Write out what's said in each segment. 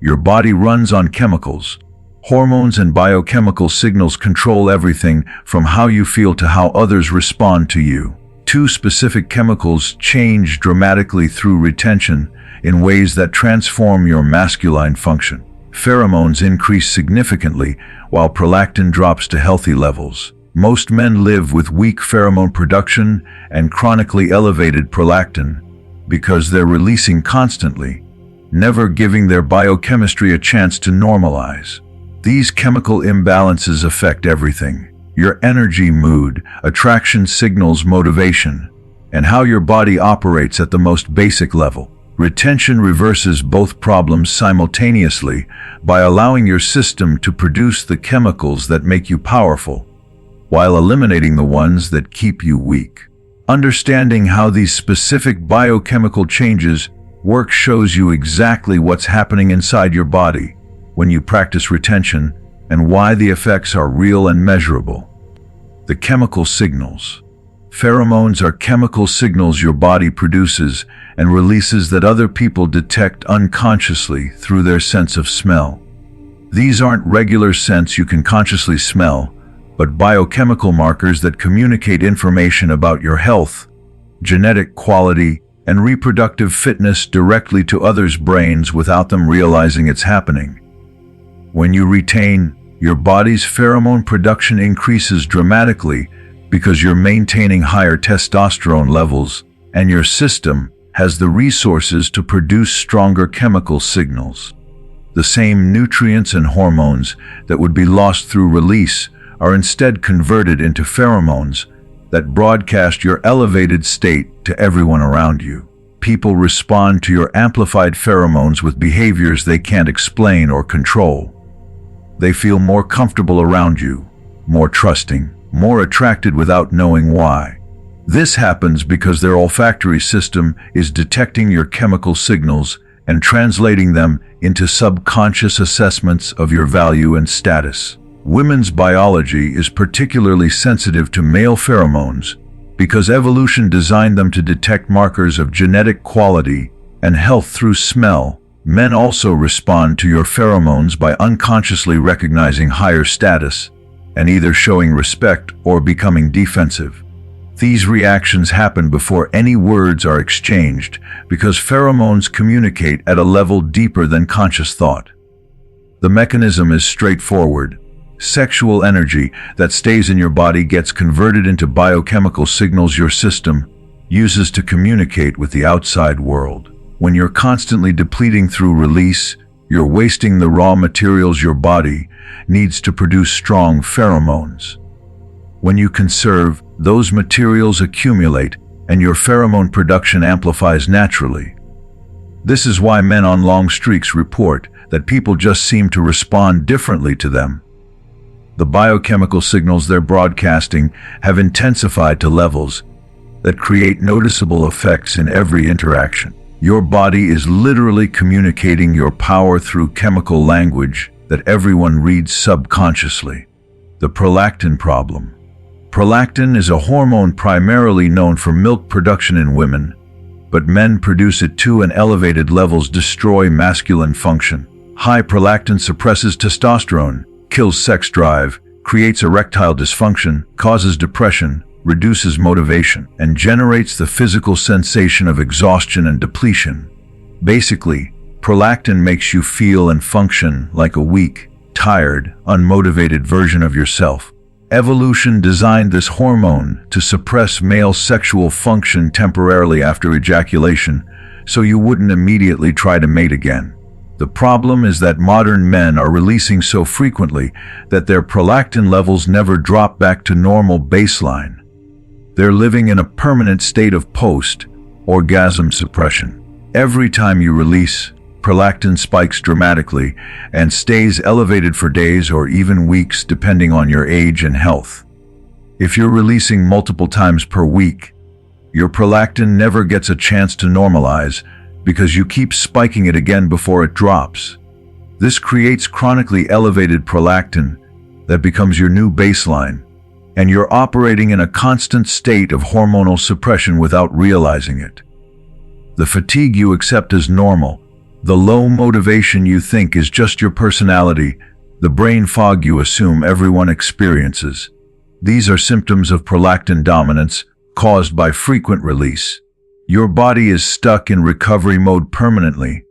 Your body runs on chemicals. Hormones and biochemical signals control everything from how you feel to how others respond to you. Two specific chemicals change dramatically through retention in ways that transform your masculine function. Pheromones increase significantly while prolactin drops to healthy levels. Most men live with weak pheromone production and chronically elevated prolactin because they're releasing constantly, never giving their biochemistry a chance to normalize. These chemical imbalances affect everything: your energy, mood, attraction signals, motivation, and how your body operates at the most basic level. Retention reverses both problems simultaneously by allowing your system to produce the chemicals that make you powerful, while eliminating the ones that keep you weak. Understanding how these specific biochemical changes work shows you exactly what's happening inside your body when you practice retention and why the effects are real and measurable. The chemical signals. Pheromones are chemical signals your body produces and releases that other people detect unconsciously through their sense of smell. These aren't regular scents you can consciously smell, but biochemical markers that communicate information about your health, genetic quality, and reproductive fitness directly to others' brains without them realizing it's happening. When you retain, your body's pheromone production increases dramatically because you're maintaining higher testosterone levels, and your system has the resources to produce stronger chemical signals. The same nutrients and hormones that would be lost through release are instead converted into pheromones that broadcast your elevated state to everyone around you. People respond to your amplified pheromones with behaviors they can't explain or control. They feel more comfortable around you, more trusting, more attracted without knowing why. This happens because their olfactory system is detecting your chemical signals and translating them into subconscious assessments of your value and status. Women's biology is particularly sensitive to male pheromones because evolution designed them to detect markers of genetic quality and health through smell. Men also respond to your pheromones by unconsciously recognizing higher status and either showing respect or becoming defensive. These reactions happen before any words are exchanged because pheromones communicate at a level deeper than conscious thought. The mechanism is straightforward. Sexual energy that stays in your body gets converted into biochemical signals your system uses to communicate with the outside world. When you're constantly depleting through release, you're wasting the raw materials your body needs to produce strong pheromones. When you conserve, those materials accumulate and your pheromone production amplifies naturally. This is why men on long streaks report that people just seem to respond differently to them. The biochemical signals they're broadcasting have intensified to levels that create noticeable effects in every interaction. Your body is literally communicating your power through chemical language that everyone reads subconsciously. The prolactin problem. Prolactin is a hormone primarily known for milk production in women, but men produce it too, and elevated levels destroy masculine function. High prolactin suppresses testosterone, kills sex drive, creates erectile dysfunction, causes depression, reduces motivation, and generates the physical sensation of exhaustion and depletion. Basically, prolactin makes you feel and function like a weak, tired, unmotivated version of yourself. Evolution designed this hormone to suppress male sexual function temporarily after ejaculation, so you wouldn't immediately try to mate again. The problem is that modern men are releasing so frequently that their prolactin levels never drop back to normal baseline. They're living in a permanent state of post-orgasm suppression. Every time you release, prolactin spikes dramatically and stays elevated for days or even weeks depending on your age and health. If you're releasing multiple times per week, your prolactin never gets a chance to normalize because you keep spiking it again before it drops. This creates chronically elevated prolactin that becomes your new baseline, and you're operating in a constant state of hormonal suppression without realizing it. The fatigue you accept as normal The low motivation you think is just your personality, the brain fog you assume everyone experiences. These are symptoms of prolactin dominance caused by frequent release. Your body is stuck in recovery mode permanently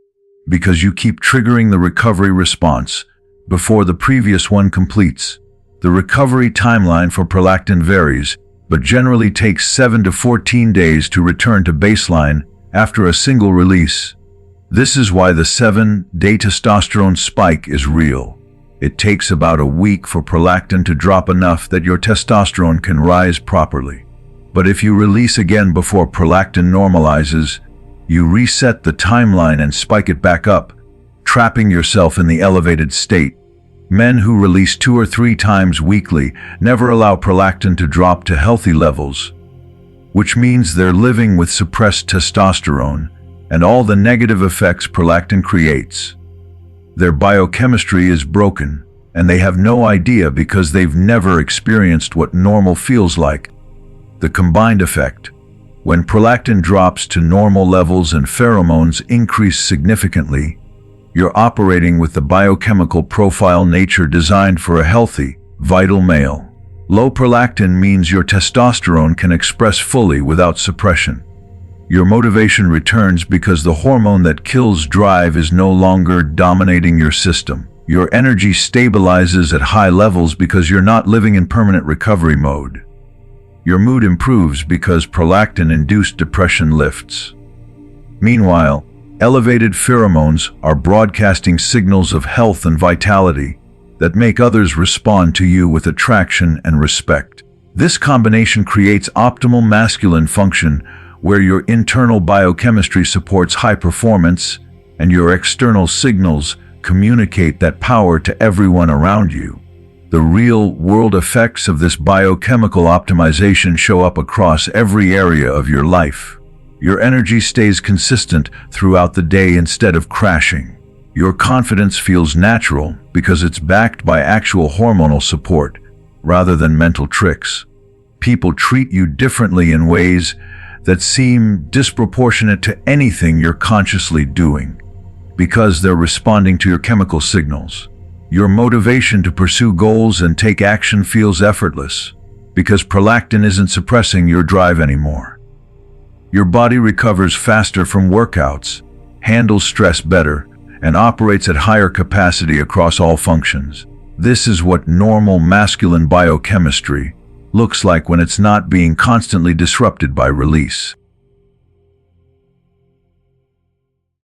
because you keep triggering the recovery response before the previous one completes. The recovery timeline for prolactin varies, but generally takes 7 to 14 days to return to baseline after a single release. This is why the 7-day testosterone spike is real. It takes about a week for prolactin to drop enough that your testosterone can rise properly. But if you release again before prolactin normalizes, you reset the timeline and spike it back up, trapping yourself in the elevated state. Men who release 2 or 3 times weekly never allow prolactin to drop to healthy levels, which means they're living with suppressed testosterone and all the negative effects prolactin creates. Their biochemistry is broken, and they have no idea because they've never experienced what normal feels like. The combined effect: when prolactin drops to normal levels and pheromones increase significantly, you're operating with the biochemical profile nature designed for a healthy, vital male. Low prolactin means your testosterone can express fully without suppression. Your motivation returns because the hormone that kills drive is no longer dominating your system. Your energy stabilizes at high levels because you're not living in permanent recovery mode. Your mood improves because prolactin-induced depression lifts. Meanwhile, elevated pheromones are broadcasting signals of health and vitality that make others respond to you with attraction and respect. This combination creates optimal masculine function, where your internal biochemistry supports high performance and your external signals communicate that power to everyone around you. The real-world effects of this biochemical optimization show up across every area of your life. Your energy stays consistent throughout the day instead of crashing. Your confidence feels natural because it's backed by actual hormonal support rather than mental tricks. People treat you differently in ways that seem disproportionate to anything you're consciously doing because they're responding to your chemical signals. Your motivation to pursue goals and take action feels effortless because prolactin isn't suppressing your drive anymore. Your body recovers faster from workouts, handles stress better, and operates at higher capacity across all functions. This is what normal masculine biochemistry looks like when it's not being constantly disrupted by release.